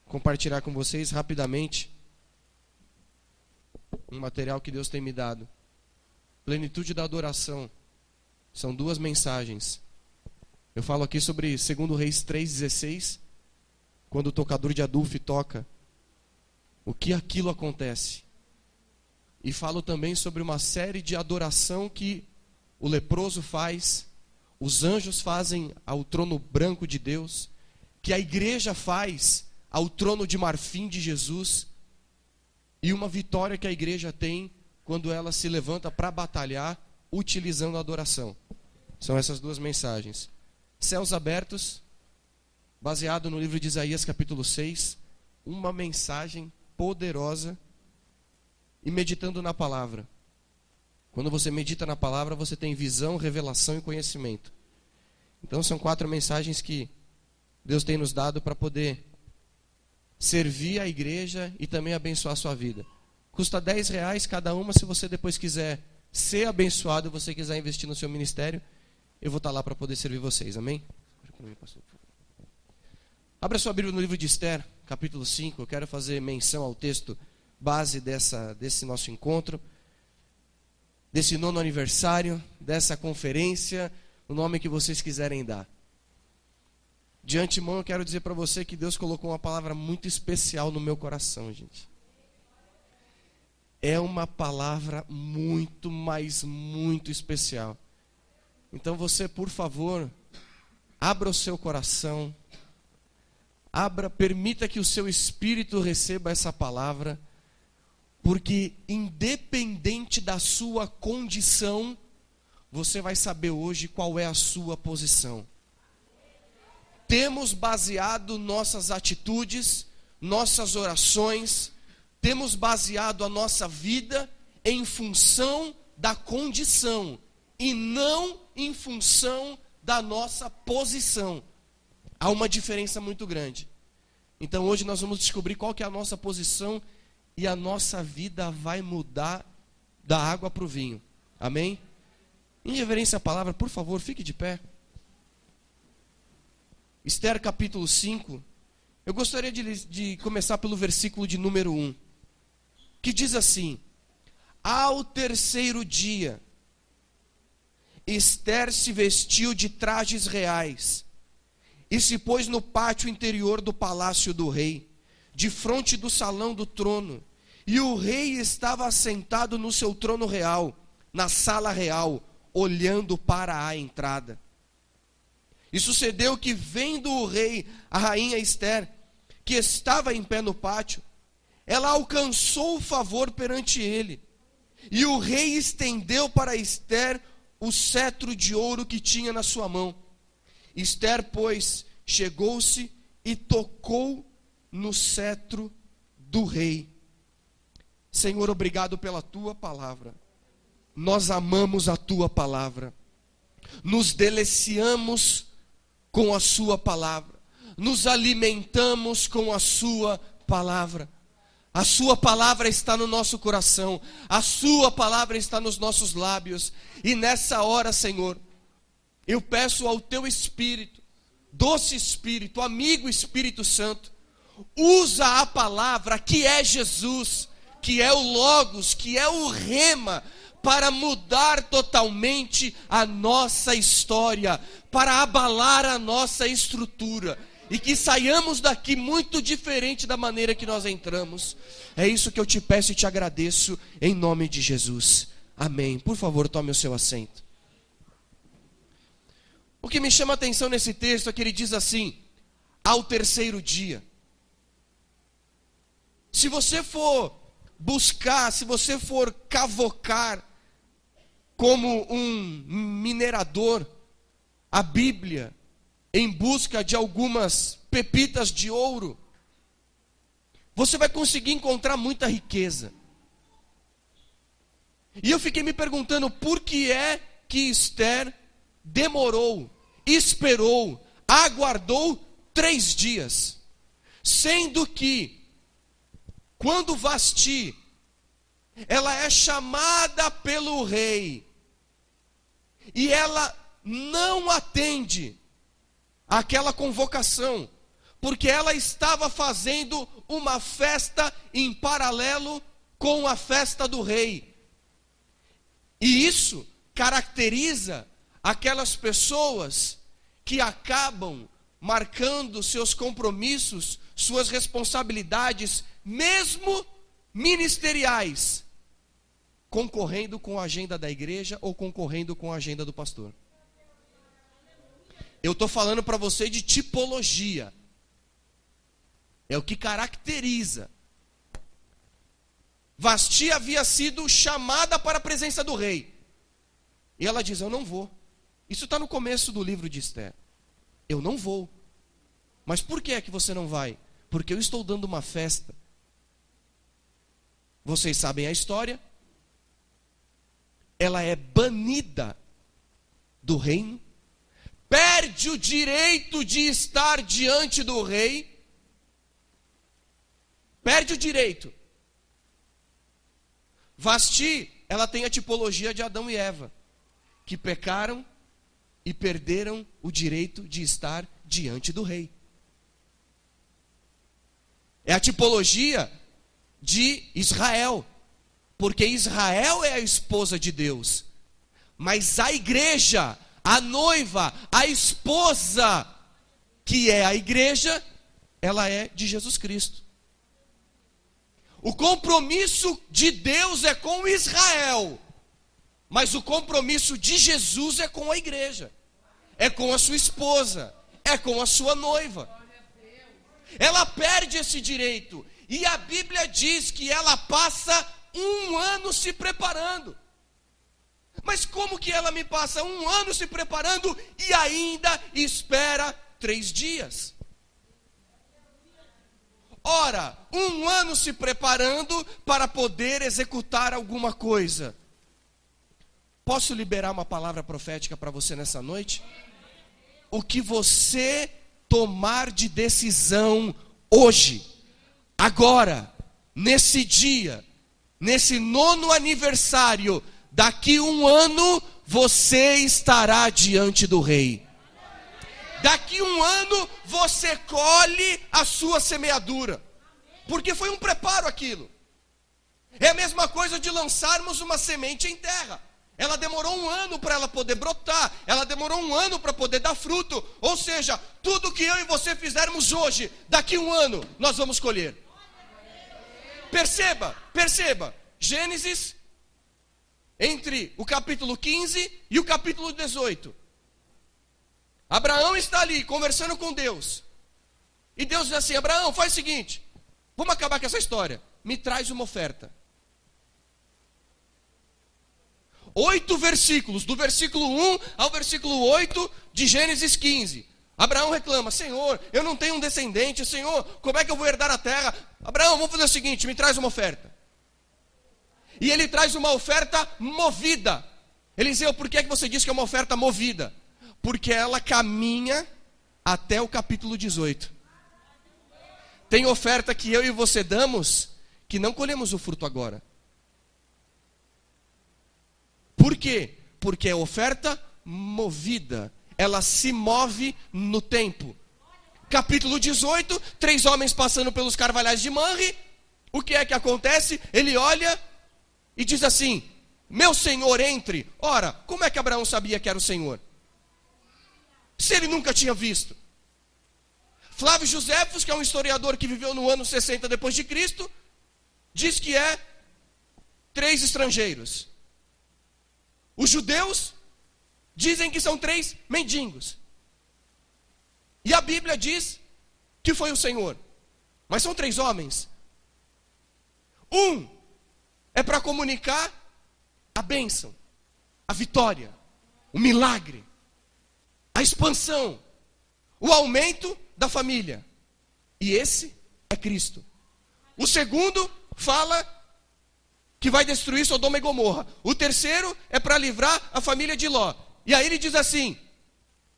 compartilhar com vocês rapidamente um material que Deus tem me dado. Plenitude da adoração. São 2 mensagens. Eu falo aqui sobre 2 Reis 3,16, quando o tocador de adulfe toca, o que aquilo acontece. E falo também sobre uma série de adoração que o leproso faz, os anjos fazem ao trono branco de Deus, que a igreja faz ao trono de marfim de Jesus, e uma vitória que a igreja tem quando ela se levanta para batalhar utilizando a adoração. São essas 2 mensagens. Céus abertos, baseado no livro de Isaías capítulo 6, uma mensagem poderosa, e meditando na palavra. Quando você medita na palavra, você tem visão, revelação e conhecimento. Então são 4 mensagens que Deus tem nos dado para poder servir a igreja e também abençoar a sua vida. Custa R$10 cada uma. Se você depois quiser ser abençoado, você quiser investir no seu ministério, eu vou estar lá para poder servir vocês, amém? Abra sua Bíblia no livro de Esther, capítulo 5. Eu quero fazer menção ao texto base desse nosso encontro, desse 9º aniversário, dessa conferência, o nome que vocês quiserem dar. De antemão eu quero dizer para você que Deus colocou uma palavra muito especial no meu coração, gente. É uma palavra muito, mas muito especial. Então você, por favor, abra o seu coração, permita que o seu espírito receba essa palavra, porque independente da sua condição, você vai saber hoje qual é a sua posição. Temos baseado nossas atitudes, nossas orações, temos baseado a nossa vida em função da condição e não em função da nossa posição. Há uma diferença muito grande. Então hoje nós vamos descobrir qual que é a nossa posição e a nossa vida vai mudar da água para o vinho. Amém? Em reverência à palavra, por favor, fique de pé. Esther capítulo 5. Eu gostaria de começar pelo versículo de número 1. Que diz assim: ao 3º dia, Esther se vestiu de trajes reais e se pôs no pátio interior do palácio do rei, de frente do salão do trono. E o rei estava assentado no seu trono real, na sala real, olhando para a entrada. E sucedeu que, vendo o rei a rainha Esther, que estava em pé no pátio, ela alcançou o favor perante ele. E o rei estendeu para Esther o cetro de ouro que tinha na sua mão. Esther, pois, chegou-se e tocou no cetro do rei. Senhor, obrigado pela tua palavra. Nós amamos a tua palavra. Nos deliciamos com a sua palavra. Nos alimentamos com a sua palavra. A sua palavra está no nosso coração. A sua palavra está nos nossos lábios. E nessa hora, Senhor, eu peço ao teu Espírito, doce Espírito, amigo Espírito Santo, usa a palavra que é Jesus, que é o Logos, que é o Rema, para mudar totalmente a nossa história, para abalar a nossa estrutura, e que saiamos daqui muito diferente da maneira que nós entramos. É isso que eu te peço e te agradeço, em nome de Jesus. Amém. Por favor, tome o seu assento. O que me chama a atenção nesse texto é que ele diz assim: ao 3º dia. Se você for buscar, se você for cavocar como um minerador a Bíblia em busca de algumas pepitas de ouro, você vai conseguir encontrar muita riqueza. E eu fiquei me perguntando por que é que Esther demorou, esperou, aguardou 3 dias, sendo que quando Vasti, ela é chamada pelo rei, e ela não atende àquela convocação, porque ela estava fazendo uma festa em paralelo com a festa do rei. E isso caracteriza aquelas pessoas que acabam marcando seus compromissos, suas responsabilidades, mesmo ministeriais, concorrendo com a agenda da igreja ou concorrendo com a agenda do pastor. Eu estou falando para você de tipologia. É o que caracteriza. Vasti havia sido chamada para a presença do rei. E ela diz, eu não vou. Isso está no começo do livro de Esther. Eu não vou. Mas por que é que você não vai? Porque eu estou dando uma festa. Vocês sabem a história. Ela é banida do reino. Perde o direito de estar diante do rei. Perde o direito. Vasti, ela tem a tipologia de Adão e Eva, que pecaram e perderam o direito de estar diante do rei. É a tipologia de Israel, porque Israel é a esposa de Deus, mas a igreja, a noiva, a esposa, que é a igreja, ela é de Jesus Cristo. O compromisso de Deus é com Israel, mas o compromisso de Jesus é com a igreja, é com a sua esposa, é com a sua noiva. Ela perde esse direito, e a Bíblia diz que ela passa 1 ano se preparando. Mas como que ela me passa 1 ano se preparando e ainda espera 3 dias? Ora, 1 ano se preparando para poder executar alguma coisa. Posso liberar uma palavra profética para você nessa noite? O que você tomar de decisão hoje, agora, nesse dia, nesse 9º aniversário, daqui 1 ano, você estará diante do rei. Daqui 1 ano, você colhe a sua semeadura. Porque foi um preparo aquilo. É a mesma coisa de lançarmos uma semente em terra. Ela demorou 1 ano para ela poder brotar. Ela demorou 1 ano para poder dar fruto. Ou seja, tudo que eu e você fizermos hoje, daqui 1 ano, nós vamos colher. Perceba. Gênesis, entre o capítulo 15 e o capítulo 18. Abraão está ali conversando com Deus. E Deus diz assim, Abraão, faz o seguinte, vamos acabar com essa história. Me traz uma oferta. 8 versículos, do versículo 1 ao versículo 8 de Gênesis 15. Abraão reclama, Senhor, eu não tenho um descendente, Senhor, como é que eu vou herdar a terra? Abraão, vamos fazer o seguinte, me traz uma oferta. E ele traz uma oferta movida. Eliseu, por que você diz que é uma oferta movida? Porque ela caminha até o capítulo 18. Tem oferta que eu e você damos, que não colhemos o fruto agora. Por quê? Porque é oferta movida. Ela se move no tempo. Capítulo 18, 3 homens passando pelos carvalhais de Manre. O que é que acontece? Ele olha e diz assim, meu senhor entre. Ora, como é que Abraão sabia que era o Senhor? Se ele nunca tinha visto. Flávio Joséfos, que é um historiador que viveu no ano 60 depois de Cristo, diz que é 3 estrangeiros. Os judeus dizem que são 3 mendigos. E a Bíblia diz que foi o Senhor. Mas são 3 homens. Um é para comunicar a bênção, a vitória, o milagre, a expansão, o aumento da família. E esse é Cristo. O segundo fala que vai destruir Sodoma e Gomorra. O terceiro é para livrar a família de Ló. E aí ele diz assim,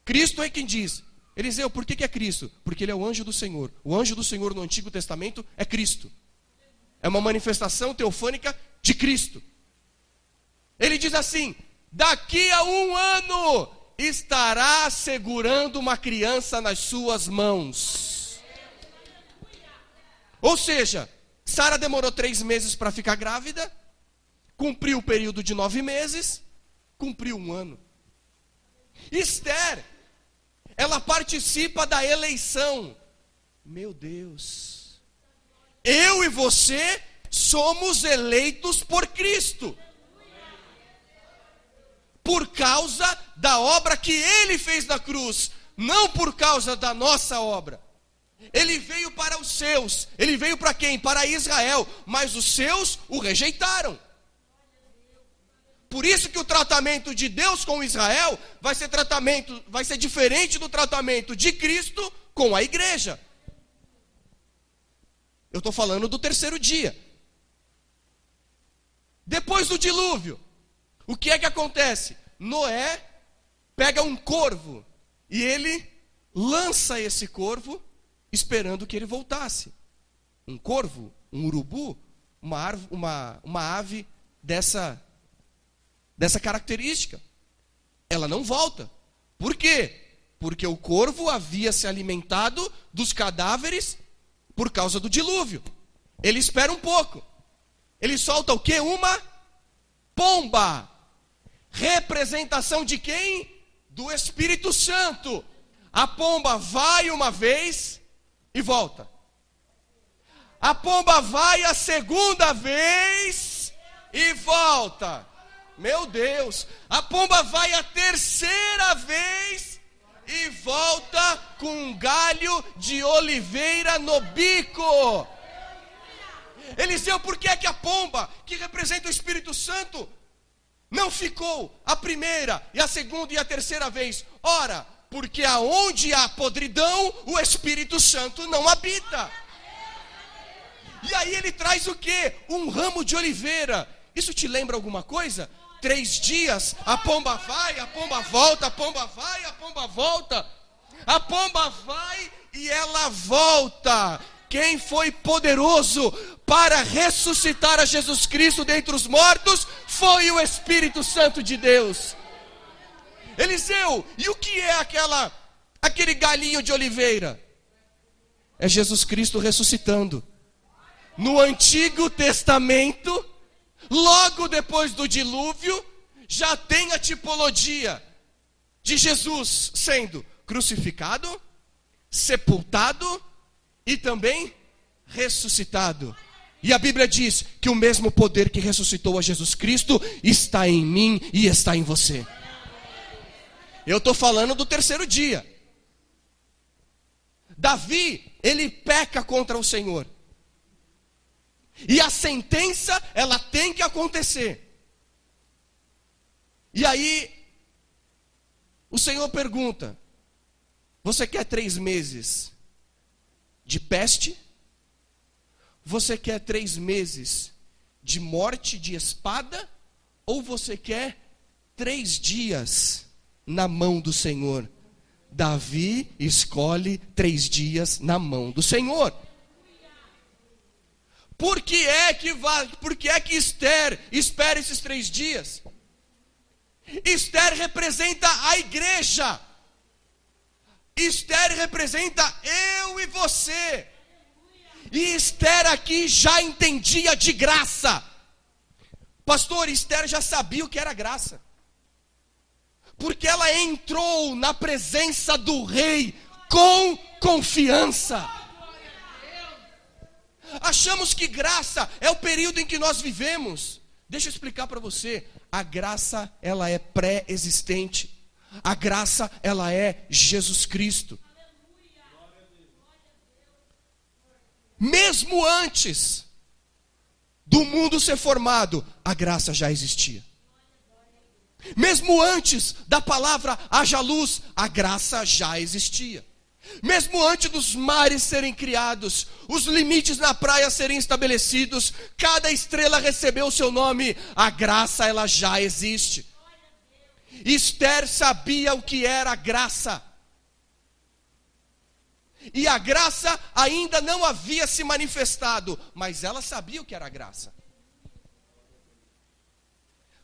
Cristo é quem diz. Eliseu, por que é Cristo? Porque ele é o anjo do Senhor. O anjo do Senhor no Antigo Testamento é Cristo. É uma manifestação teofânica de Cristo. Ele diz assim, daqui a 1 ano estará segurando uma criança nas suas mãos. Ou seja, Sara demorou 3 meses para ficar grávida, cumpriu o período de 9 meses, cumpriu 1 ano. Esther, ela participa da eleição. Meu Deus, eu e você somos eleitos por Cristo, por causa da obra que Ele fez na cruz, não por causa da nossa obra. Ele veio para os seus, ele veio para quem? Para Israel, mas os seus o rejeitaram. Por isso que o tratamento de Deus com Israel vai ser diferente do tratamento de Cristo com a igreja. Eu estou falando do 3º dia. Depois do dilúvio, o que é que acontece? Noé pega um corvo e ele lança esse corvo esperando que ele voltasse. Um corvo, um urubu, uma ave dessa característica. Ela não volta. Por quê? Porque o corvo havia se alimentado dos cadáveres por causa do dilúvio. Ele espera um pouco. Ele solta o quê? Uma pomba. Representação de quem? Do Espírito Santo. A pomba vai uma vez e volta. A pomba vai a 2ª vez e volta. Meu Deus. A pomba vai a 3ª vez e volta com um galho de oliveira no bico. Eliseu, por que é que a pomba, que representa o Espírito Santo, não ficou a 1ª e a 2ª e a 3ª vez? Ora, porque aonde há podridão, o Espírito Santo não habita. E aí ele traz o quê? Um ramo de oliveira. Isso te lembra alguma coisa? 3 dias, a pomba vai, a pomba volta, a pomba vai, a pomba volta. A pomba vai e ela volta. Quem foi poderoso para ressuscitar a Jesus Cristo dentre os mortos foi o Espírito Santo de Deus. Eliseu, e o que é aquele galinho de oliveira? É Jesus Cristo ressuscitando. No Antigo Testamento, logo depois do dilúvio, já tem a tipologia de Jesus sendo crucificado, sepultado e também ressuscitado. E a Bíblia diz que o mesmo poder que ressuscitou a Jesus Cristo está em mim e está em você. Eu estou falando do 3º dia. Davi, ele peca contra o Senhor. E a sentença, ela tem que acontecer. E aí, o Senhor pergunta: você quer 3 meses de peste? Você quer 3 meses de morte de espada? Ou você quer 3 dias na mão do Senhor? Davi escolhe 3 dias na mão do Senhor. Por que é que Esther espera esses 3 dias? Esther representa a igreja. Esther representa eu e você. E Esther aqui já entendia de graça. Pastor, Esther já sabia o que era graça. Porque ela entrou na presença do rei com confiança. Achamos que graça é o período em que nós vivemos. Deixa eu explicar para você. A graça, ela é pré-existente. A graça, ela é Jesus Cristo. Mesmo antes do mundo ser formado, a graça já existia. Mesmo antes da palavra haja luz, a graça já existia. Mesmo antes dos mares serem criados, os limites na praia serem estabelecidos, cada estrela recebeu o seu nome, a graça ela já existe. Esther sabia o que era graça. E a graça ainda não havia se manifestado, mas ela sabia o que era graça.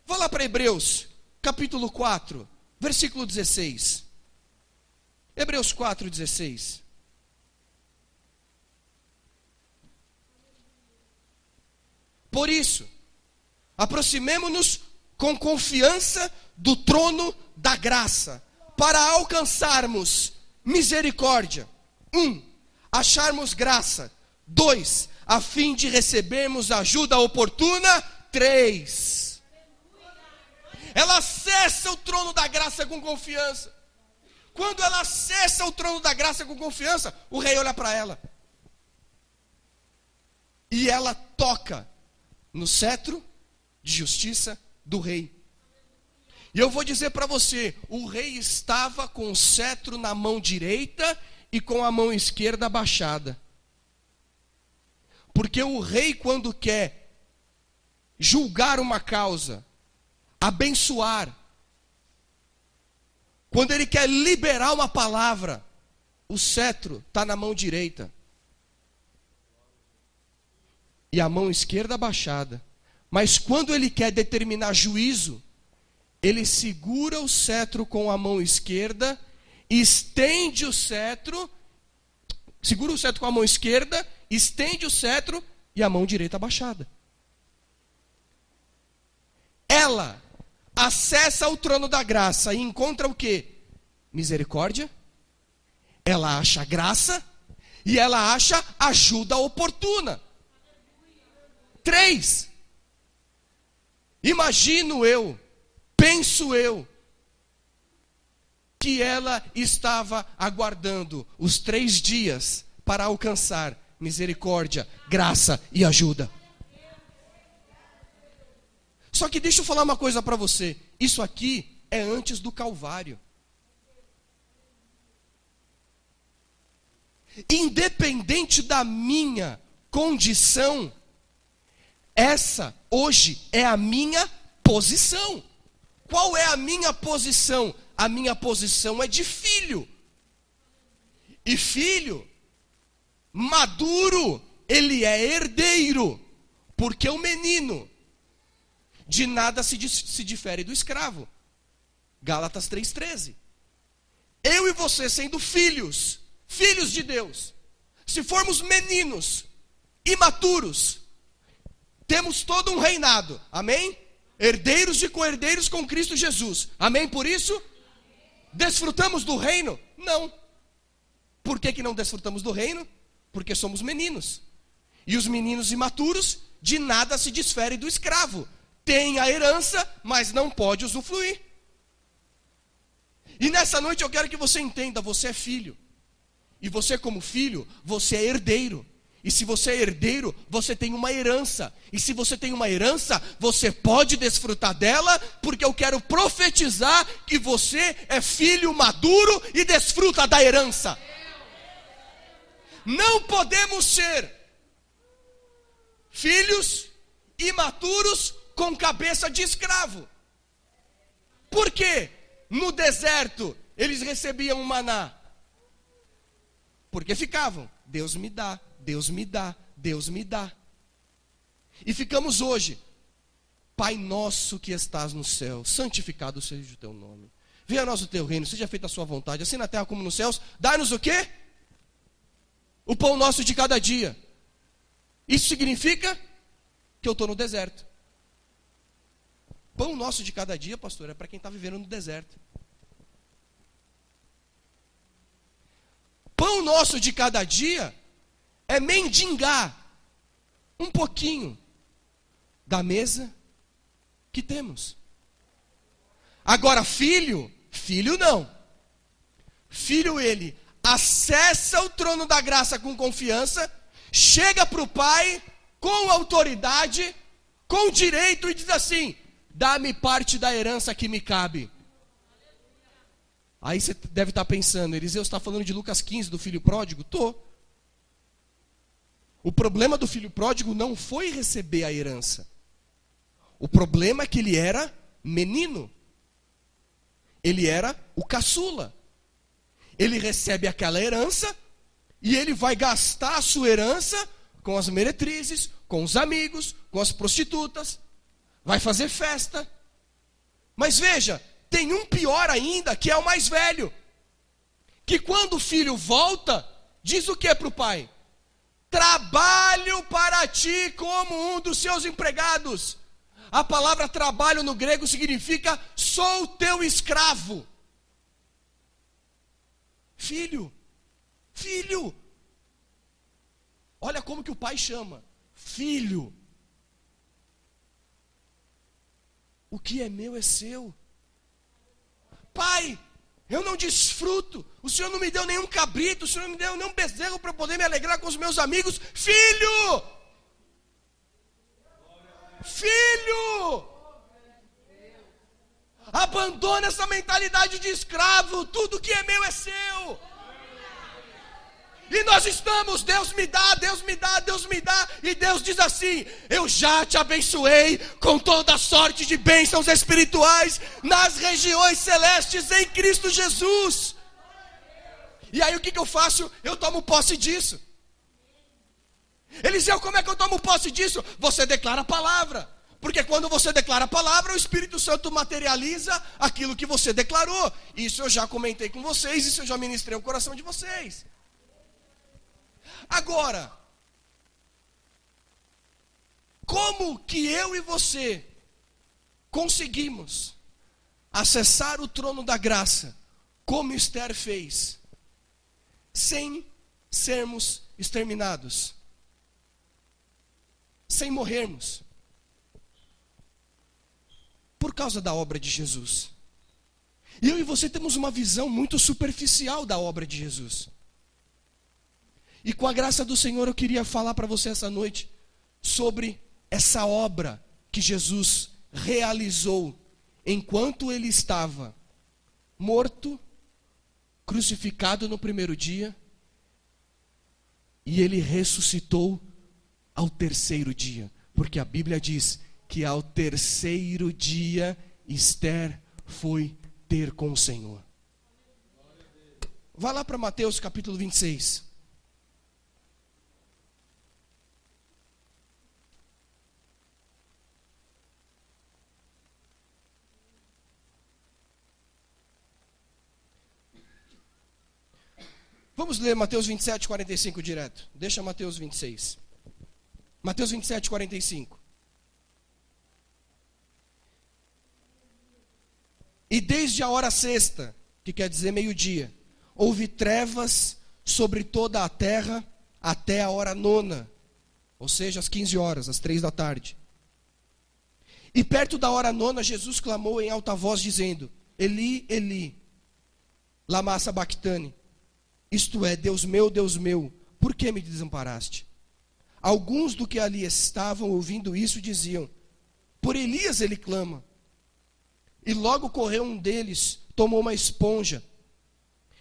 Vá lá para Hebreus, capítulo 4, versículo 16. Hebreus 4, 16. Por isso, aproximemo-nos com confiança do trono da graça, para alcançarmos misericórdia. 1. Acharmos graça. 2. A fim de recebermos ajuda oportuna. 3. Ela acessa o trono da graça com confiança. Quando ela acessa o trono da graça com confiança, o rei olha para ela. E ela toca no cetro de justiça do rei. E eu vou dizer para você, o rei estava com o cetro na mão direita e com a mão esquerda abaixada. Porque o rei, quando quer julgar uma causa, abençoar, quando ele quer liberar uma palavra, o cetro está na mão direita e a mão esquerda abaixada. Mas quando ele quer determinar juízo, ele segura o cetro com a mão esquerda, estende o cetro, segura o cetro com a mão esquerda, estende o cetro e a mão direita abaixada. Ela acessa o trono da graça e encontra o quê? Misericórdia. Ela acha graça e ela acha ajuda oportuna. 3. Imagino eu, penso eu, que ela estava aguardando os 3 dias para alcançar misericórdia, graça e ajuda. Só que deixa eu falar uma coisa para você. Isso aqui é antes do Calvário. Independente da minha condição, essa hoje é a minha posição. Qual é a minha posição? A minha posição é de filho. E filho maduro, ele é herdeiro, porque o menino de nada se difere do escravo. Gálatas 3,13. Eu e você sendo filhos de Deus, se formos meninos, imaturos, temos todo um reinado, amém? Herdeiros e co-herdeiros com Cristo Jesus, amém? Por isso, desfrutamos do reino? Não. Por que não desfrutamos do reino? Porque somos meninos. E os meninos imaturos, de nada se diferem do escravo. Tem a herança, mas não pode usufruir. E nessa noite eu quero que você entenda, você é filho. E você como filho, você é herdeiro. E se você é herdeiro, você tem uma herança. E se você tem uma herança, você pode desfrutar dela, porque eu quero profetizar que você é filho maduro e desfruta da herança. Não podemos ser filhos imaturos com cabeça de escravo. Por quê? No deserto, eles recebiam um maná. Porque ficavam, Deus me dá, Deus me dá, Deus me dá. E ficamos hoje, Pai nosso que estás no céu, santificado seja o teu nome. Venha a nós o teu reino, seja feita a sua vontade, assim na terra como nos céus. Dai-nos o quê? O pão nosso de cada dia. Isso significa que eu estou no deserto. Pão nosso de cada dia, pastor, é para quem está vivendo no deserto. Pão nosso de cada dia é mendigar um pouquinho da mesa que temos. Agora, filho não. Filho, ele acessa o trono da graça com confiança, chega para o pai com autoridade, com direito e diz assim: dá-me parte da herança que me cabe. Aí você deve estar pensando, Eliseu está falando de Lucas 15, do filho pródigo? O problema do filho pródigo não foi receber a herança. O problema é que ele era menino. Ele era o caçula. Ele recebe aquela herança e ele vai gastar a sua herança com as meretrizes, com os amigos, com as prostitutas. Vai fazer festa. Mas veja, tem um pior ainda, que é o mais velho. Que quando o filho volta, diz o que para o pai? Trabalho para ti como um dos seus empregados. A palavra trabalho no grego significa sou teu escravo. Filho, filho. Olha como que o pai chama, filho. O que é meu é seu. Pai, eu não desfruto. O Senhor não me deu nenhum cabrito, o Senhor não me deu nenhum bezerro para poder me alegrar com os meus amigos. Filho! Filho! Abandona essa mentalidade de escravo. Tudo que é meu é seu. E nós estamos, Deus me dá, Deus me dá, Deus me dá. E Deus diz assim: eu já te abençoei com toda sorte de bênçãos espirituais nas regiões celestes em Cristo Jesus. E aí o que eu faço? Eu tomo posse disso. Eliseu, como é que eu tomo posse disso? Você declara a palavra. Porque quando você declara a palavra, o Espírito Santo materializa aquilo que você declarou. Isso eu já comentei com vocês, isso eu já ministrei ao coração de vocês. Agora, como que eu e você conseguimos acessar o trono da graça, como Esther fez, sem sermos exterminados, sem morrermos? Por causa da obra de Jesus. E eu e você temos uma visão muito superficial da obra de Jesus. E com a graça do Senhor eu queria falar para você essa noite sobre essa obra que Jesus realizou enquanto ele estava morto, crucificado no primeiro dia, e ele ressuscitou ao terceiro dia, porque a Bíblia diz que ao terceiro dia Esther foi ter com o Senhor. Vá lá para Mateus capítulo 26. Vamos ler Mateus 27, 45 direto. Deixa Mateus 26. Mateus 27, 45. E desde a hora sexta, que quer dizer meio-dia, houve trevas sobre toda a terra até a hora nona, ou seja, às 15 horas, às 3 da tarde. E perto da hora nona, Jesus clamou em alta voz, dizendo: Eli, Eli, lama sabachthani. Isto é, Deus meu, por que me desamparaste? Alguns do que ali estavam ouvindo isso diziam: por Elias ele clama. E logo correu um deles, tomou uma esponja,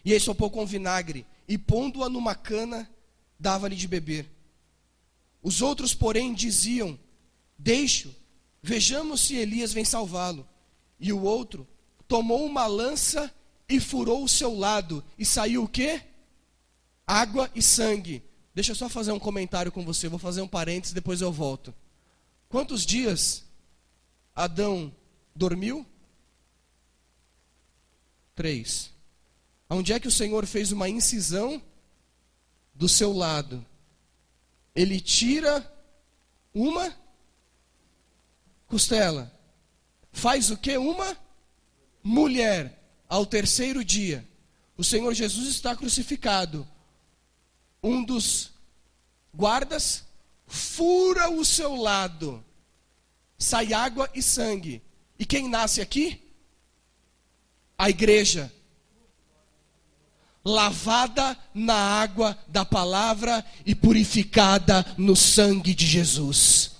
e ensopou com vinagre, e pondo-a numa cana, dava-lhe de beber. Os outros, porém, diziam: deixe-o, vejamos se Elias vem salvá-lo. E o outro tomou uma lança e furou o seu lado, e saiu o quê? Água e sangue. Deixa eu só fazer um comentário com você, vou fazer um parênteses, depois eu volto. Quantos dias Adão dormiu? 3. Onde é que o Senhor fez uma incisão do seu lado? Ele tira uma costela. Faz o que? Uma mulher. Ao terceiro dia, o Senhor Jesus está crucificado. Um dos guardas fura o seu lado. Sai água e sangue. E quem nasce aqui? A igreja. Lavada na água da palavra e purificada no sangue de Jesus.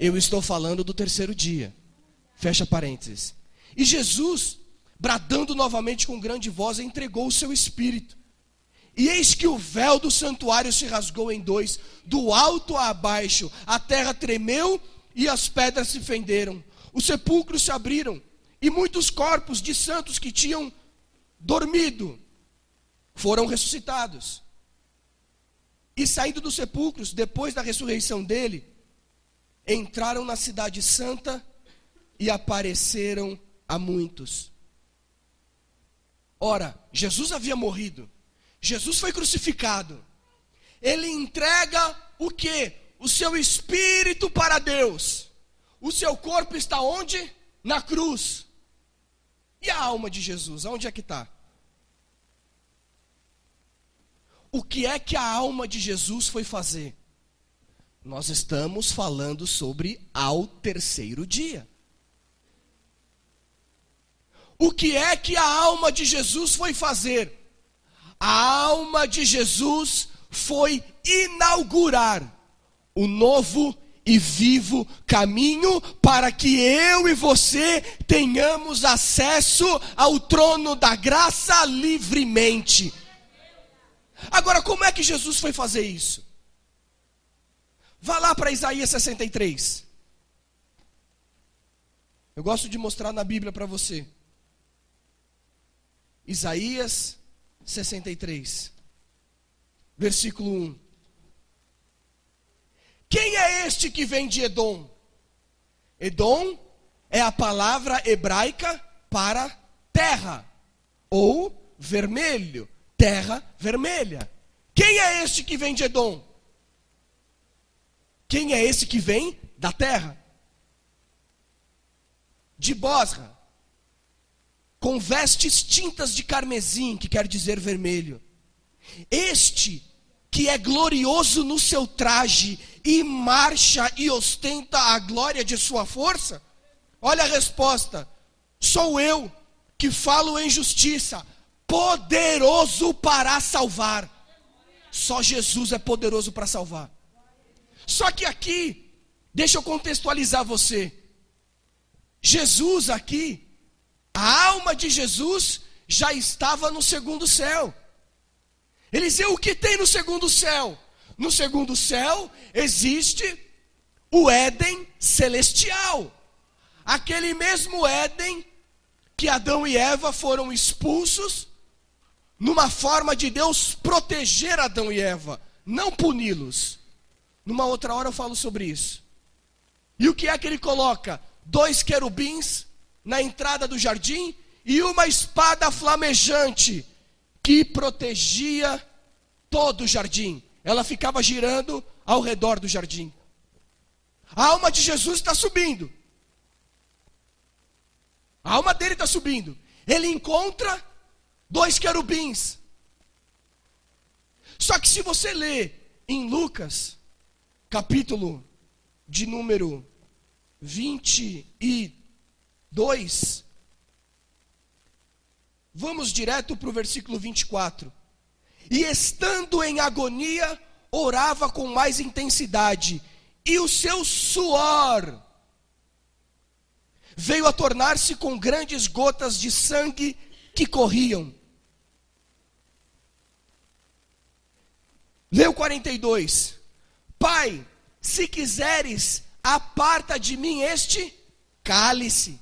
Eu estou falando do terceiro dia. Fecha parênteses. E Jesus, bradando novamente com grande voz, entregou o seu espírito. E eis que o véu do santuário se rasgou em dois, do alto a abaixo. A terra tremeu e as pedras se fenderam. Os sepulcros se abriram. E muitos corpos de santos que tinham dormido foram ressuscitados. E saindo dos sepulcros, depois da ressurreição dele, entraram na cidade santa e apareceram a muitos. Ora, Jesus havia morrido. Jesus foi crucificado. Ele entrega o quê? o seu espírito para Deus. O seu corpo está onde? Na cruz. E a alma de Jesus, aonde é que está? O que é que a alma de Jesus foi fazer? Nós estamos falando sobre ao terceiro dia. O que é que a alma de Jesus foi fazer? A alma de Jesus foi inaugurar o novo e vivo caminho para que eu e você tenhamos acesso ao trono da graça livremente. Agora, como é que Jesus foi fazer isso? Vá lá para Isaías 63. Eu gosto de mostrar na Bíblia para você. Isaías 63, versículo 1. Quem é este que vem de Edom? Edom é a palavra hebraica para terra, ou vermelho, terra vermelha. Quem é este que vem de Edom? Quem é esse que vem da terra? De Bosra, com vestes tintas de carmesim, que quer dizer vermelho. Este que é glorioso no seu traje e marcha e ostenta a glória de sua força? Olha a resposta: sou eu que falo em justiça, poderoso para salvar. Só Jesus é poderoso para salvar. Só que aqui, deixa eu contextualizar você. Jesus aqui, a alma de Jesus já estava no segundo céu. Eliseu, o que tem no segundo céu? No segundo céu existe o Éden celestial. Aquele mesmo Éden que Adão e Eva foram expulsos, numa forma de Deus proteger Adão e Eva, não puni-los. Numa outra hora eu falo sobre isso. E o que é que ele coloca? 2 querubins na entrada do jardim e uma espada flamejante que protegia todo o jardim. Ela ficava girando ao redor do jardim. A alma de Jesus está subindo. A alma dele está subindo. Ele encontra 2 querubins. Só que se você ler em Lucas, capítulo de número 22, vamos direto para o versículo 24. E estando em agonia, orava com mais intensidade, e o seu suor veio a tornar-se com grandes gotas de sangue que corriam. Leu 42. Pai, se quiseres, aparta de mim este cálice.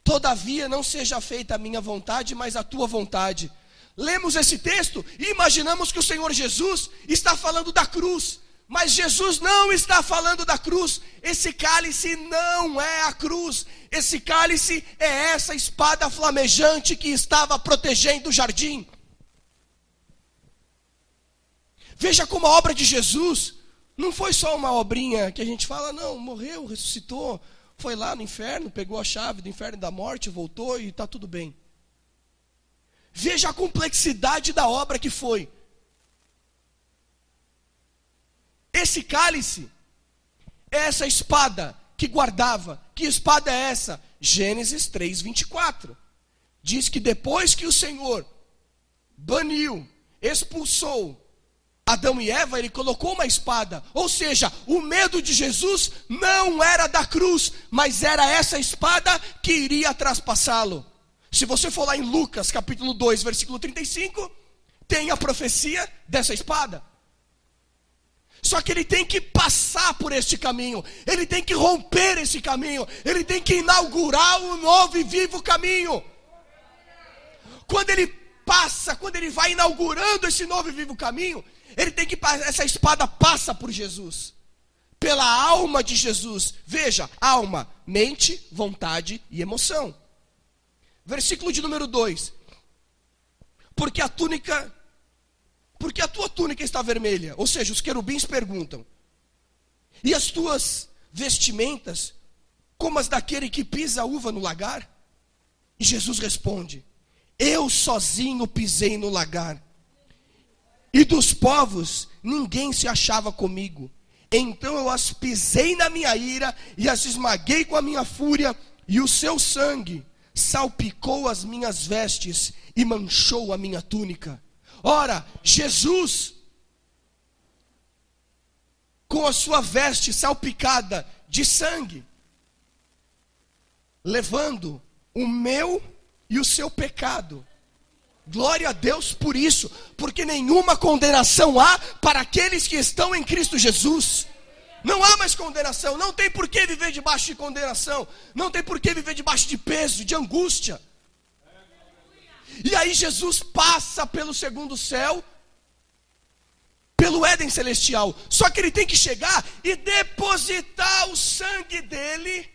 Todavia não seja feita a minha vontade, mas a tua vontade. Lemos esse texto e imaginamos que o Senhor Jesus está falando da cruz. Mas Jesus não está falando da cruz. Esse cálice não é a cruz. Esse cálice é essa espada flamejante que estava protegendo o jardim. Veja como a obra de Jesus não foi só uma obrinha que a gente fala, não, morreu, ressuscitou, foi lá no inferno, pegou a chave do inferno e da morte, voltou e está tudo bem. Veja a complexidade da obra que foi. Esse cálice é essa espada que guardava. Que espada é essa? Gênesis 3:24. Diz que depois que o Senhor baniu, expulsou Adão e Eva, ele colocou uma espada. Ou seja, o medo de Jesus não era da cruz, mas era essa espada que iria traspassá-lo. Se você for lá em Lucas capítulo 2, versículo 35, tem a profecia dessa espada. Só que ele tem que passar por este caminho, ele tem que romper esse caminho, ele tem que inaugurar um novo e vivo caminho. Quando ele passa, quando ele vai inaugurando esse novo e vivo caminho, ele tem que, essa espada passa por Jesus, pela alma de Jesus. Veja, alma, mente, vontade e emoção. Versículo de número 2. Porque a tua túnica está vermelha. Ou seja, os querubins perguntam. E as tuas vestimentas, como as daquele que pisa a uva no lagar? E Jesus responde: eu sozinho pisei no lagar, e dos povos ninguém se achava comigo. Então eu as pisei na minha ira, e as esmaguei com a minha fúria, e o seu sangue salpicou as minhas vestes, e manchou a minha túnica. Ora, Jesus, com a sua veste salpicada de sangue, levando o meu e o seu pecado. Glória a Deus por isso, porque nenhuma condenação há para aqueles que estão em Cristo Jesus. Não há mais condenação, não tem por que viver debaixo de condenação, não tem por que viver debaixo de peso, de angústia. E aí Jesus passa pelo segundo céu, pelo Éden celestial, só que ele tem que chegar e depositar o sangue dele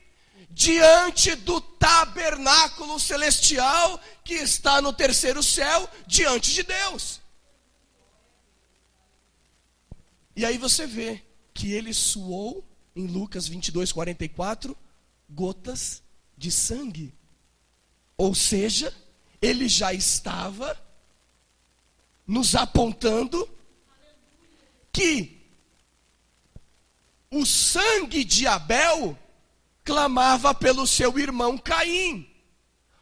diante do tabernáculo celestial que está no terceiro céu, diante de Deus. E aí você vê que ele suou, em Lucas 22:44, gotas de sangue. Ou seja, ele já estava nos apontando que o sangue de Abel clamava pelo seu irmão Caim.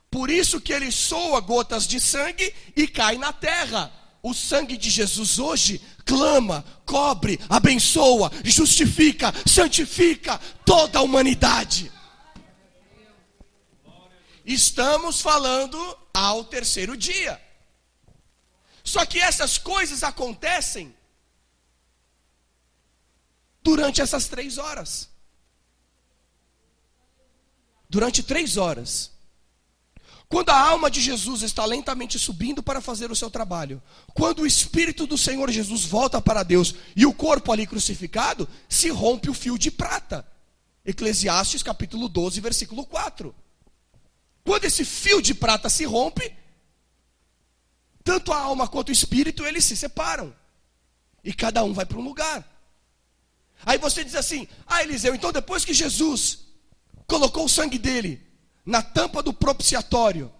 Por isso que ele soa gotas de sangue e cai na terra. O sangue de Jesus hoje clama, cobre, abençoa, justifica, santifica toda a humanidade. Estamos falando ao terceiro dia. Só que essas coisas acontecem durante essas 3 horas. Durante 3 horas. Quando a alma de Jesus está lentamente subindo para fazer o seu trabalho, quando o Espírito do Senhor Jesus volta para Deus e o corpo ali crucificado, se rompe o fio de prata. Eclesiastes capítulo 12, versículo 4. Quando esse fio de prata se rompe, tanto a alma quanto o Espírito, eles se separam. E cada um vai para um lugar. Aí você diz assim: ah, Eliseu, então depois que Jesus colocou o sangue dele na tampa do propiciatório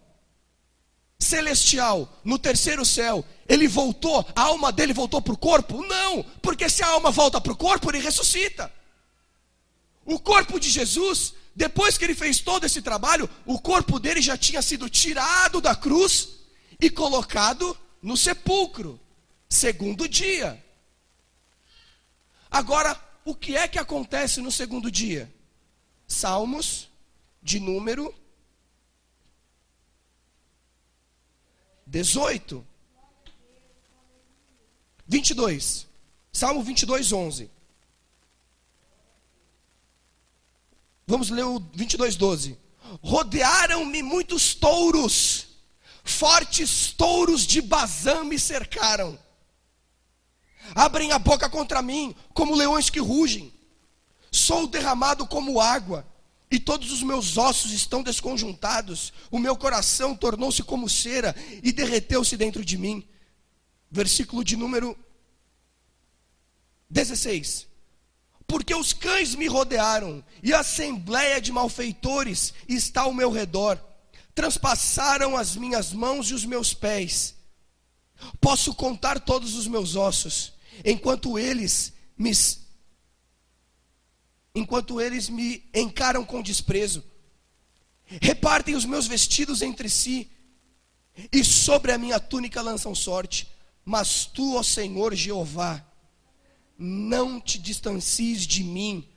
celestial, no terceiro céu, ele voltou, a alma dele voltou para o corpo? Não, porque se a alma volta para o corpo, ele ressuscita. O corpo de Jesus, depois que ele fez todo esse trabalho, o corpo dele já tinha sido tirado da cruz e colocado no sepulcro, segundo dia. Agora, o que é que acontece no segundo dia? Salmos de número 18. 22. Salmo 22, 11. Vamos ler o 22, 12. Rodearam-me muitos touros, fortes touros de Bazã me cercaram. Abrem a boca contra mim, como leões que rugem. Sou derramado como água, e todos os meus ossos estão desconjuntados. O meu coração tornou-se como cera, e derreteu-se dentro de mim. Versículo de número 16. Porque os cães me rodearam, e a assembleia de malfeitores está ao meu redor. Transpassaram as minhas mãos e os meus pés. Posso contar todos os meus ossos, enquanto eles me encaram com desprezo. Repartem os meus vestidos entre si, e sobre a minha túnica lançam sorte. Mas tu, ó Senhor Jeová, não te distancies de mim.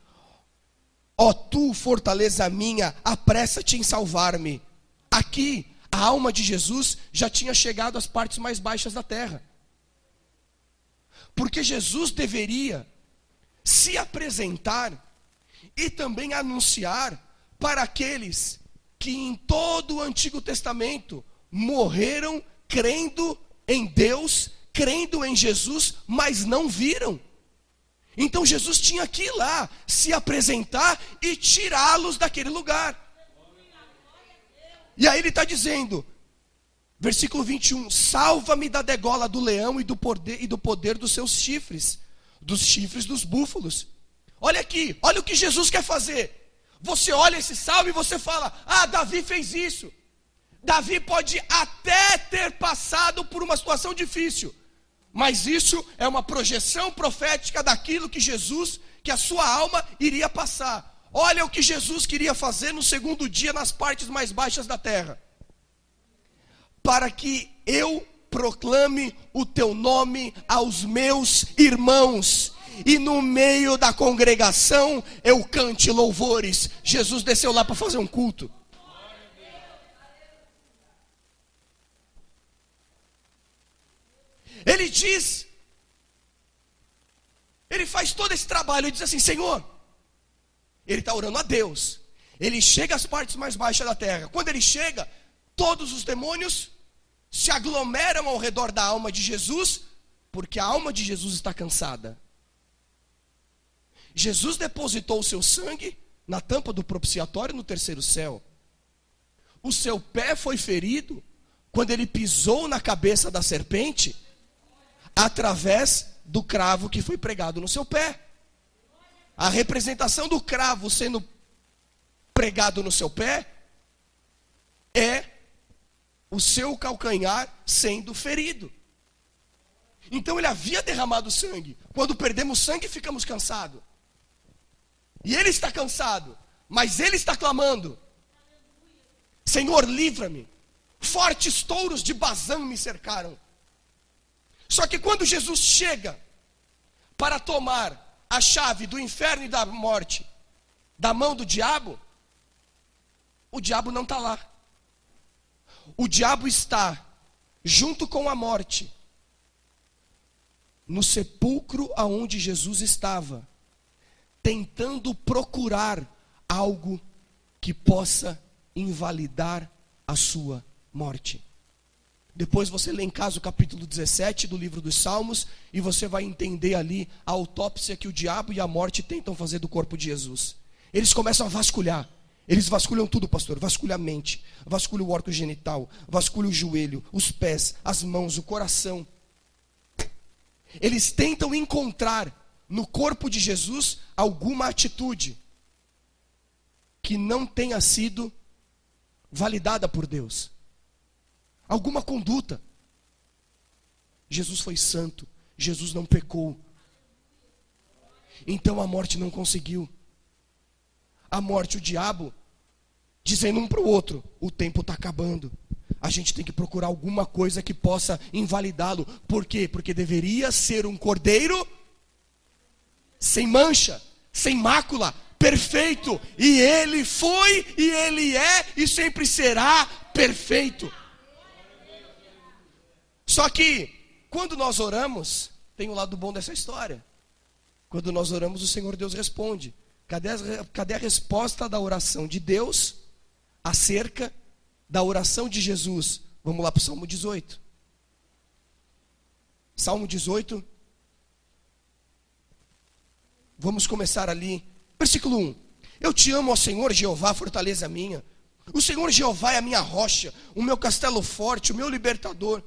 Ó tu, fortaleza minha, apressa-te em salvar-me. Aqui, a alma de Jesus já tinha chegado às partes mais baixas da terra. Porque Jesus deveria se apresentar e também anunciar para aqueles que em todo o Antigo Testamento morreram crendo em Deus, crendo em Jesus, mas não viram. Então Jesus tinha que ir lá, se apresentar e tirá-los daquele lugar. E aí ele está dizendo, versículo 21, salva-me da degola do leão e do poder dos seus chifres, dos chifres dos búfalos. olha aqui, olha o que Jesus quer fazer. Você olha esse salmo e você fala: ah, Davi fez isso. Davi pode até ter passado por uma situação difícil, mas isso é uma projeção profética daquilo que Jesus, que a sua alma iria passar. Olha o que Jesus queria fazer no segundo dia nas partes mais baixas da terra. Para que eu proclame o teu nome aos meus irmãos, e no meio da congregação eu cante louvores. Jesus desceu lá para fazer um culto. Ele diz, ele faz todo esse trabalho, ele diz assim: Senhor, ele está orando a Deus, ele chega às partes mais baixas da terra. Quando ele chega, todos os demônios se aglomeram ao redor da alma de Jesus, porque a alma de Jesus está cansada. Jesus depositou o seu sangue na tampa do propiciatório no terceiro céu. O seu pé foi ferido quando ele pisou na cabeça da serpente, através do cravo que foi pregado no seu pé. A representação do cravo sendo pregado no seu pé é o seu calcanhar sendo ferido. Então ele havia derramado sangue. Quando perdemos sangue, ficamos cansados. E ele está cansado, mas ele está clamando: Senhor, livra-me. Fortes touros de Bazã me cercaram. Só que quando Jesus chega para tomar a chave do inferno e da morte da mão do diabo, o diabo não está lá. O diabo está junto com a morte no sepulcro aonde Jesus estava, tentando procurar algo que possa invalidar a sua morte. Depois você lê em casa o capítulo 17 do livro dos Salmos, e você vai entender ali a autópsia que o diabo e a morte tentam fazer do corpo de Jesus. Eles começam a vasculhar. Eles vasculham tudo, pastor. Vasculha a mente, vasculha o órgão genital, vasculha o joelho, os pés, as mãos, o coração. Eles tentam encontrar no corpo de Jesus alguma atitude que não tenha sido validada por Deus. Alguma conduta. Jesus foi santo, Jesus não pecou. Então a morte não conseguiu. A morte, o diabo, dizendo um para o outro: o tempo está acabando. A gente tem que procurar alguma coisa que possa invalidá-lo. Por quê? Porque deveria ser um cordeiro sem mancha, sem mácula, perfeito. E ele foi, e ele é, e sempre será perfeito. Só que, quando nós oramos, tem um lado bom dessa história. Quando nós oramos, o Senhor Deus responde. Cadê a resposta da oração de Deus acerca da oração de Jesus? Vamos lá para o Salmo 18. Salmo 18. Vamos começar ali. Versículo 1. Eu te amo, ó Senhor Jeová, fortaleza minha. O Senhor Jeová é a minha rocha, o meu castelo forte, o meu libertador.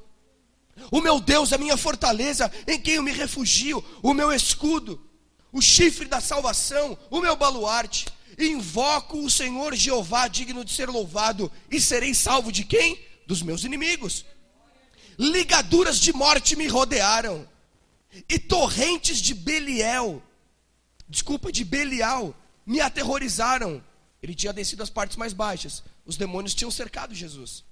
O meu Deus é a minha fortaleza, em quem eu me refugio, o meu escudo, o chifre da salvação, o meu baluarte. Invoco o Senhor Jeová, digno de ser louvado, e serei salvo de quem? Dos meus inimigos. Ligaduras de morte me rodearam, e torrentes de Belial me aterrorizaram. Ele tinha descido as partes mais baixas. Os demônios tinham cercado Jesus.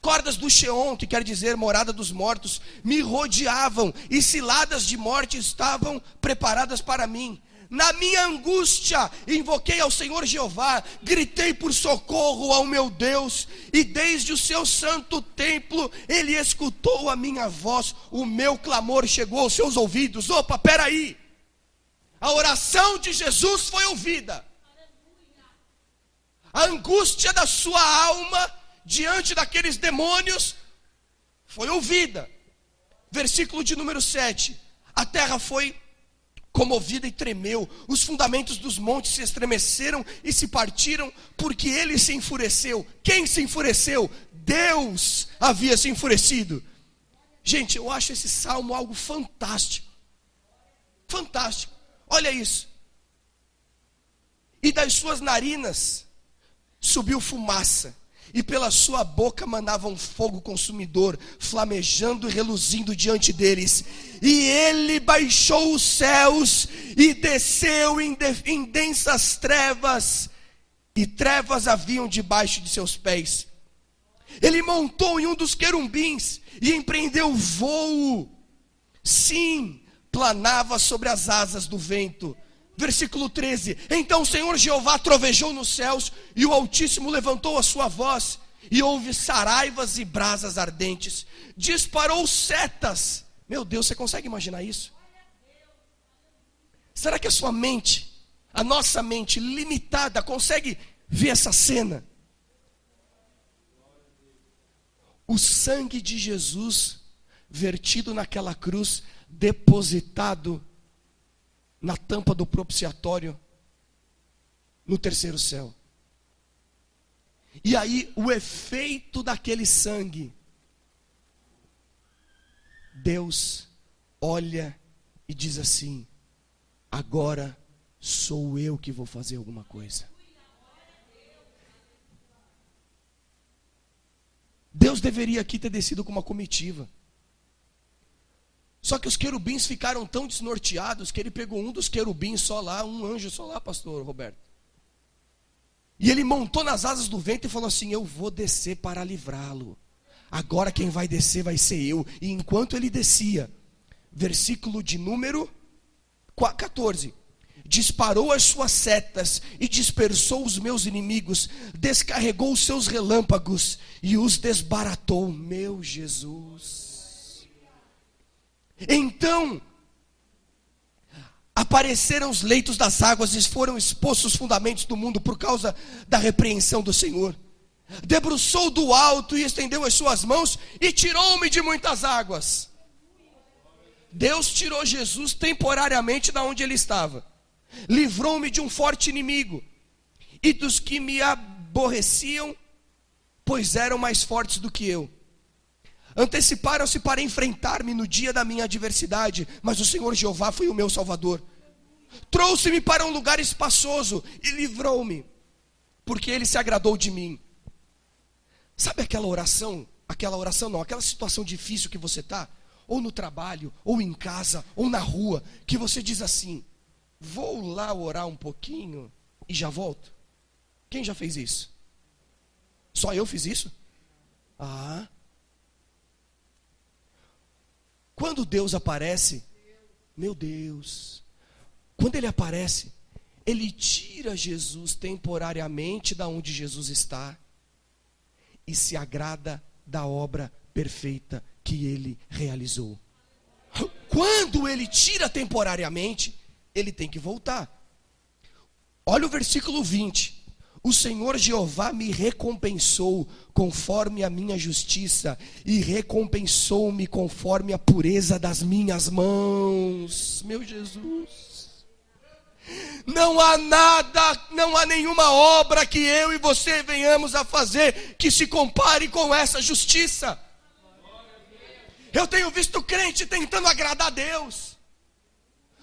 Cordas do Sheol, que quer dizer morada dos mortos, me rodeavam, e ciladas de morte estavam preparadas para mim. Na minha angústia, invoquei ao Senhor Jeová, gritei por socorro ao meu Deus, e desde o seu santo templo, Ele escutou a minha voz, o meu clamor chegou aos seus ouvidos. Opa, peraí, a oração de Jesus foi ouvida, a angústia da sua alma, diante daqueles demônios, foi ouvida. Versículo de número 7. A terra foi comovida e tremeu, os fundamentos dos montes se estremeceram e se partiram, porque ele se enfureceu. Quem se enfureceu? Deus havia se enfurecido. Gente, eu acho esse salmo algo fantástico. Fantástico. Olha isso. e das suas narinas subiu fumaça, e pela sua boca manava um fogo consumidor, flamejando e reluzindo diante deles. E ele baixou os céus e desceu em densas trevas, e trevas haviam debaixo de seus pés. Ele montou em um dos querubins e empreendeu voo. Sim, planava sobre as asas do vento. Versículo 13: Então o Senhor Jeová trovejou nos céus, e o Altíssimo levantou a sua voz, e houve saraivas e brasas ardentes. Disparou setas. Meu Deus, você consegue imaginar isso? Será que a sua mente, a nossa mente limitada, consegue ver essa cena? O sangue de Jesus vertido naquela cruz, depositado na tampa do propiciatório, no terceiro céu. E aí o efeito daquele sangue, Deus olha e diz assim: agora sou eu que vou fazer alguma coisa. Deus deveria aqui ter descido com uma comitiva. Só que os querubins ficaram tão desnorteados que ele pegou um dos querubins só lá, um anjo só lá, pastor Roberto. E ele montou nas asas do vento e falou assim: eu vou descer para livrá-lo. Agora quem vai descer vai ser eu. E enquanto ele descia, versículo de número 14: disparou as suas setas e dispersou os meus inimigos, descarregou os seus relâmpagos e os desbaratou. Meu Jesus! Então apareceram os leitos das águas e foram expostos os fundamentos do mundo por causa da repreensão do Senhor. Debruçou do alto e estendeu as suas mãos e tirou-me de muitas águas. Deus tirou Jesus temporariamente da onde ele estava. Livrou-me de um forte inimigo e dos que me aborreciam, pois eram mais fortes do que eu. Anteciparam-se para enfrentar-me no dia da minha adversidade, mas o Senhor Jeová foi o meu Salvador. Trouxe-me para um lugar espaçoso e livrou-me, porque ele se agradou de mim. Sabe aquela situação difícil que você está, ou no trabalho, ou em casa, ou na rua, que você diz assim: vou lá orar um pouquinho e já volto? Quem já fez isso? Só eu fiz isso? Quando Deus aparece, meu Deus, quando ele aparece, ele tira Jesus temporariamente da onde Jesus está e se agrada da obra perfeita que ele realizou. Quando ele tira temporariamente, ele tem que voltar. Olha o versículo 20. O Senhor Jeová me recompensou conforme a minha justiça, e recompensou-me conforme a pureza das minhas mãos. Meu Jesus. Não há nenhuma obra que eu e você venhamos a fazer que se compare com essa justiça. Eu tenho visto crente tentando agradar a Deus,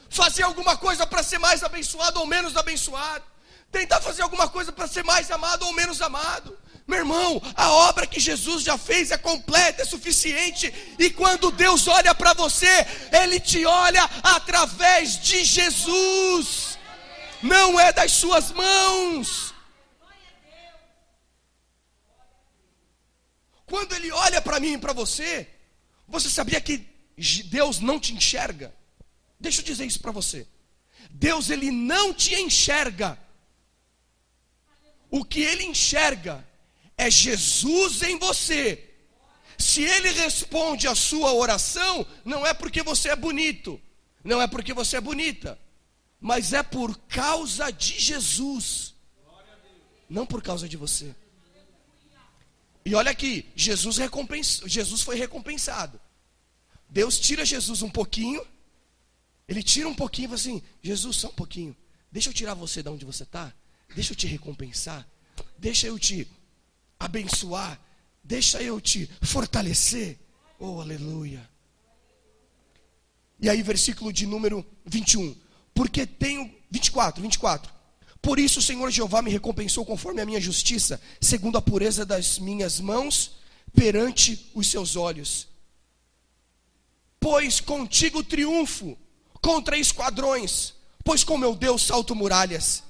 fazer alguma coisa para ser mais abençoado ou menos abençoado, tentar fazer alguma coisa para ser mais amado ou menos amado. Meu irmão, a obra que Jesus já fez é completa, é suficiente. E quando Deus olha para você, Ele te olha através de Jesus, não é das suas mãos. Quando Ele olha para mim e para você, você sabia que Deus não te enxerga? Deixa eu dizer isso para você. Deus, Ele não te enxerga. O que Ele enxerga é Jesus em você. Se Ele responde a sua oração, não é porque você é bonito, não é porque você é bonita, mas é por causa de Jesus, não por causa de você. E olha aqui, Jesus foi recompensado. Deus tira Jesus um pouquinho, Ele tira um pouquinho e fala assim: Jesus, só um pouquinho, deixa eu tirar você de onde você está, deixa eu te recompensar, deixa eu te abençoar, deixa eu te fortalecer. Oh, aleluia. E aí versículo de número 21, 24, Por isso o Senhor Jeová me recompensou conforme a minha justiça, segundo a pureza das minhas mãos, perante os seus olhos. Pois contigo triunfo contra esquadrões, pois com meu Deus salto muralhas.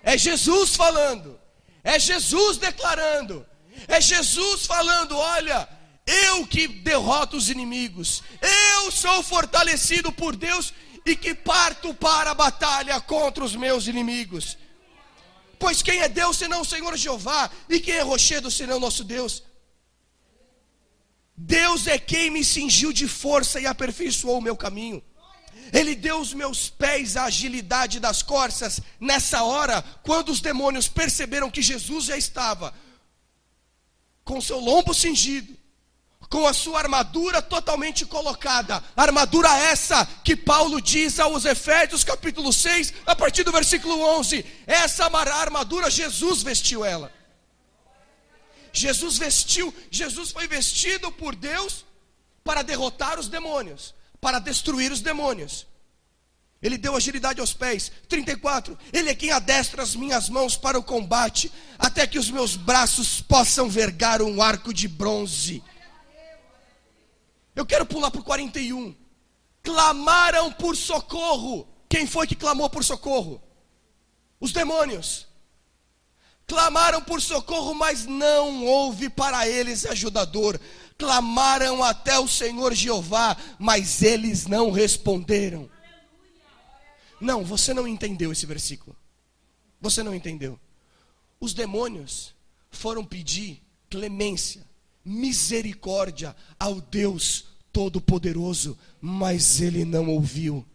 É Jesus falando, é Jesus declarando, é Jesus falando: olha, eu que derroto os inimigos, eu sou fortalecido por Deus e que parto para a batalha contra os meus inimigos. Pois quem é Deus senão o Senhor Jeová, e quem é rochedo senão o nosso Deus? Deus é quem me cingiu de força e aperfeiçoou o meu caminho. Ele deu aos meus pés a agilidade das corças. Nessa hora, quando os demônios perceberam que Jesus já estava com seu lombo cingido, com a sua armadura totalmente colocada, armadura essa que Paulo diz aos Efésios capítulo 6, a partir do versículo 11, essa armadura Jesus vestiu ela. Jesus foi vestido por Deus para derrotar os demônios, para destruir os demônios. Ele deu agilidade aos pés. 34, Ele é quem adestra as minhas mãos para o combate, até que os meus braços possam vergar um arco de bronze. Eu quero pular para o 41. Clamaram por socorro. Quem foi que clamou por socorro? Os demônios. Clamaram por socorro, mas não houve para eles ajudador. Clamaram até o Senhor Jeová, mas eles não responderam. Não, você não entendeu esse versículo. Você não entendeu. Os demônios foram pedir clemência, misericórdia ao Deus Todo-Poderoso, mas ele não ouviu.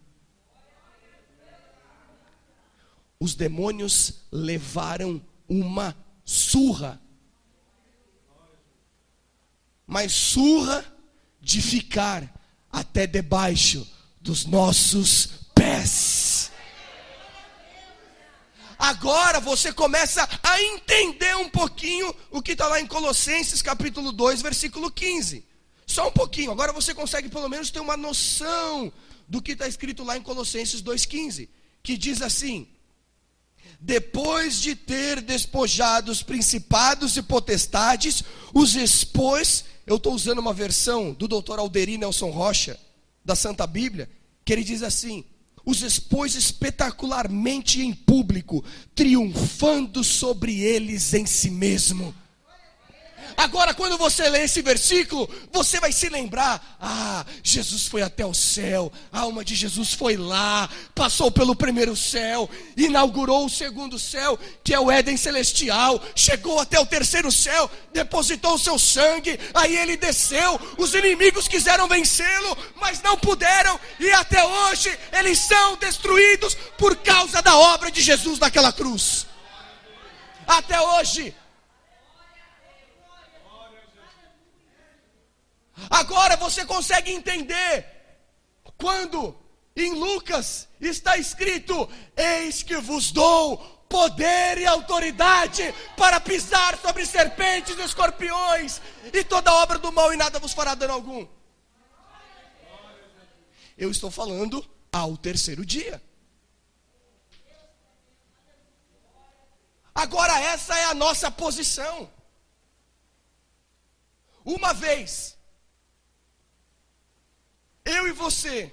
Os demônios levaram uma surra, mas surra de ficar até debaixo dos nossos pés. Agora você começa a entender um pouquinho o que está lá em Colossenses capítulo 2, versículo 15. Só um pouquinho, agora você consegue pelo menos ter uma noção do que está escrito lá em Colossenses 2,15, que diz assim: depois de ter despojado os principados e potestades, os expôs. Eu estou usando uma versão do Dr. Alderi Nelson Rocha, da Santa Bíblia, que ele diz assim: os expôs espetacularmente em público, triunfando sobre eles em si mesmo. Agora, quando você lê esse versículo, você vai se lembrar: ah, Jesus foi até o céu, a alma de Jesus foi lá, passou pelo primeiro céu, inaugurou o segundo céu, que é o Éden celestial, chegou até o terceiro céu, depositou o seu sangue, aí ele desceu, os inimigos quiseram vencê-lo, mas não puderam, e até hoje eles são destruídos por causa da obra de Jesus naquela cruz. Até hoje. Agora você consegue entender quando em Lucas está escrito: eis que vos dou poder e autoridade para pisar sobre serpentes e escorpiões, e toda obra do mal, e nada vos fará dano algum. Eu estou falando ao terceiro dia. Agora essa é a nossa posição. Uma vez eu e você,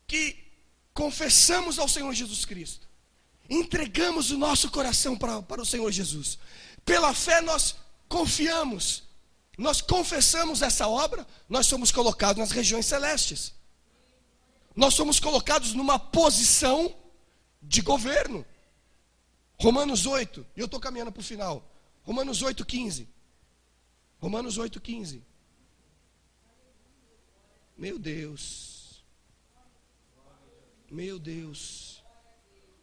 que confessamos ao Senhor Jesus Cristo, entregamos o nosso coração para o Senhor Jesus, pela fé nós confiamos, nós confessamos essa obra, nós somos colocados nas regiões celestes, nós somos colocados numa posição de governo. Romanos 8, e eu estou caminhando para o final, Romanos 8,15, Romanos 8,15, meu Deus, meu Deus,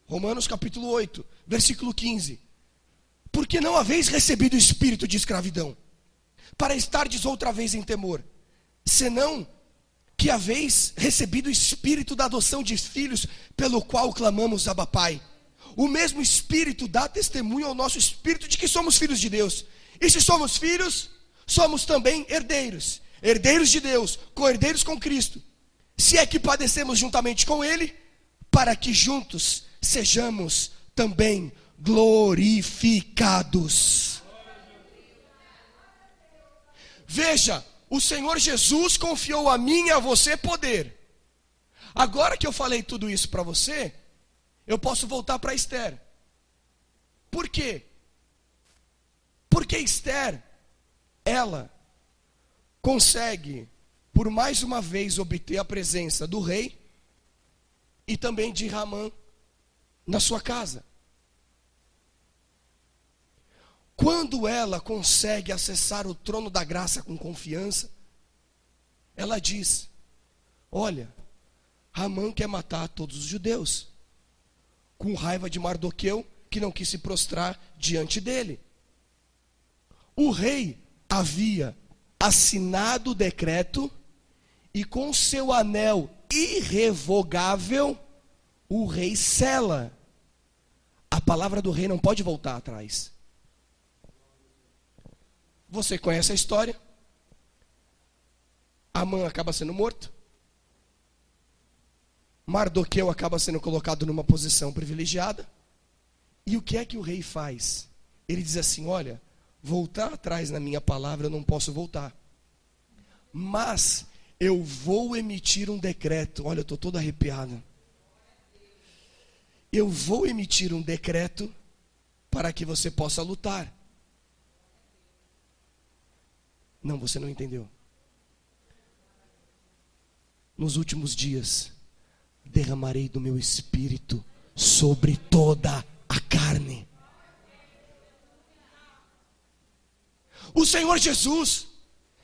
Romanos capítulo 8, versículo 15, porque não haveis recebido o espírito de escravidão, para estardes outra vez em temor, senão que haveis recebido o espírito da adoção de filhos, pelo qual clamamos Abba Pai. O mesmo espírito dá testemunho ao nosso espírito de que somos filhos de Deus, e se somos filhos, somos também herdeiros, herdeiros de Deus, co-herdeiros com Cristo, se é que padecemos juntamente com Ele, para que juntos sejamos também glorificados. Veja, o Senhor Jesus confiou a mim e a você poder. Agora que eu falei tudo isso para você, eu posso voltar para Esther. Por quê? Porque Esther, ela consegue, por mais uma vez, obter a presença do rei e também de Ramã na sua casa. Quando ela consegue acessar o trono da graça com confiança, ela diz: olha, Ramã quer matar todos os judeus, com raiva de Mardoqueu, que não quis se prostrar diante dele. O rei havia assinado o decreto e com seu anel irrevogável, o rei sela. A palavra do rei não pode voltar atrás. Você conhece a história? Amã acaba sendo morto. Mardoqueu acaba sendo colocado numa posição privilegiada. E o que é que o rei faz? Ele diz assim: olha, voltar atrás na minha palavra eu não posso voltar, mas eu vou emitir um decreto. Olha, eu estou todo arrepiado. Eu vou emitir um decreto para que você possa lutar. Não, você não entendeu. Nos últimos dias derramarei do meu espírito sobre toda a carne. O Senhor Jesus,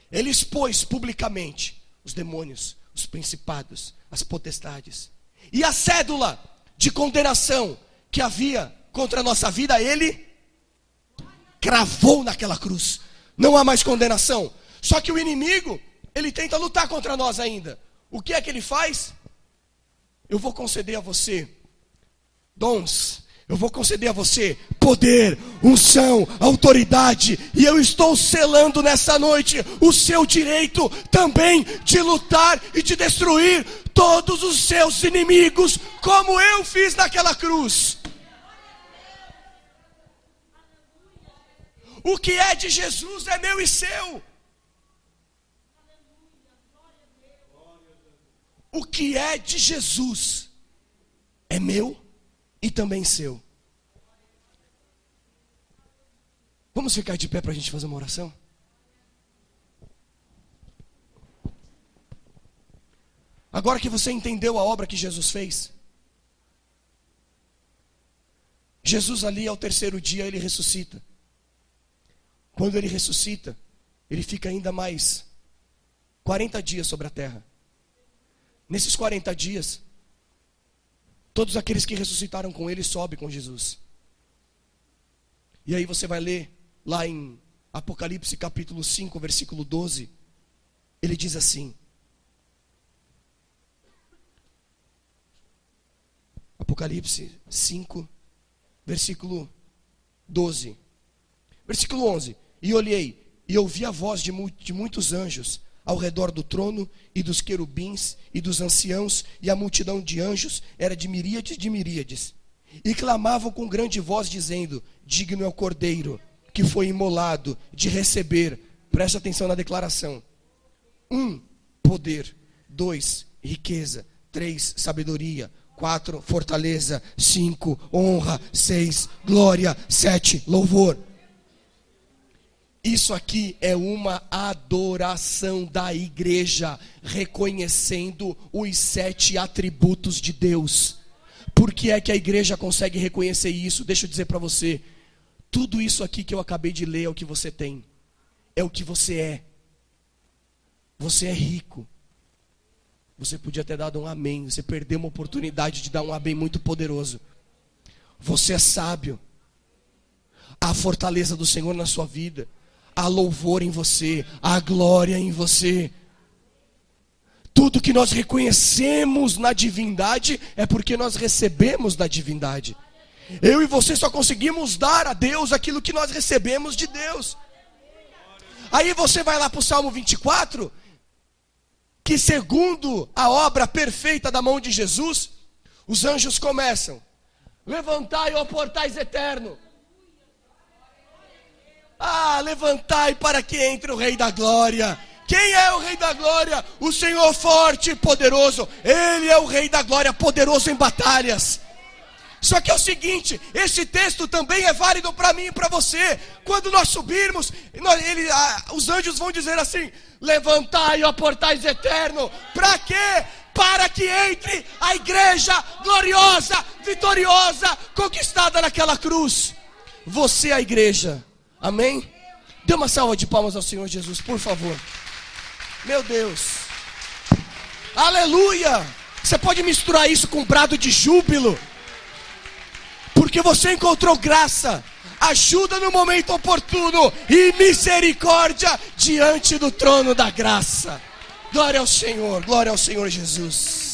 ele expôs publicamente os demônios, os principados, as potestades, e a cédula de condenação que havia contra a nossa vida, ele cravou naquela cruz. Não há mais condenação. Só que o inimigo, ele tenta lutar contra nós ainda. O que é que ele faz? Eu vou conceder a você dons, eu vou conceder a você poder, unção, autoridade, e eu estou selando nessa noite o seu direito também de lutar e de destruir todos os seus inimigos, como eu fiz naquela cruz. O que é de Jesus é meu e seu. O que é de Jesus é meu e também seu. Vamos ficar de pé para a gente fazer uma oração? Agora que você entendeu a obra que Jesus fez, Jesus ali ao terceiro dia ele ressuscita. Quando ele ressuscita, ele fica ainda mais 40 dias sobre a terra. Nesses 40 dias, todos aqueles que ressuscitaram com ele sobem com Jesus. E aí você vai ler lá em Apocalipse capítulo 5, versículo 12. Ele diz assim. Apocalipse 5, versículo 12. Versículo 11. E olhei, e ouvi a voz de muitos anjos ao redor do trono, e dos querubins, e dos anciãos, e a multidão de anjos era de miríades, e clamavam com grande voz, dizendo: digno é o Cordeiro, que foi imolado, de receber, preste atenção na declaração, 1, poder, 2, riqueza, 3, sabedoria, 4, fortaleza, 5, honra, 6, glória, 7, louvor. Isso aqui é uma adoração da igreja, reconhecendo os 7 atributos de Deus. Por que é que a igreja consegue reconhecer isso? Deixa eu dizer para você, tudo isso aqui que eu acabei de ler é o que você tem, é o que você é. Você é rico. Você podia ter dado um amém, você perdeu uma oportunidade de dar um amém muito poderoso. Você é sábio. Há a fortaleza do Senhor na sua vida. Há louvor em você, há glória em você. Tudo que nós reconhecemos na divindade é porque nós recebemos da divindade. Eu e você só conseguimos dar a Deus aquilo que nós recebemos de Deus. Aí você vai lá para o Salmo 24, que segundo a obra perfeita da mão de Jesus, os anjos começam Levantai, ó portais eternos. Ah, levantai para que entre o Rei da Glória. Quem é o Rei da Glória? O Senhor forte e poderoso. Ele é o Rei da Glória, poderoso em batalhas. Só que é o seguinte, esse texto também é válido para mim e para você. Quando nós subirmos, os anjos vão dizer assim: levantai, ó portais eternos. Para quê? Para que entre a igreja gloriosa, vitoriosa, conquistada naquela cruz. Você é a igreja. Amém? Dê uma salva de palmas ao Senhor Jesus, por favor. Meu Deus. Aleluia. Você pode misturar isso com um brado de júbilo. Porque você encontrou graça, ajuda no momento oportuno e misericórdia diante do trono da graça. Glória ao Senhor Jesus.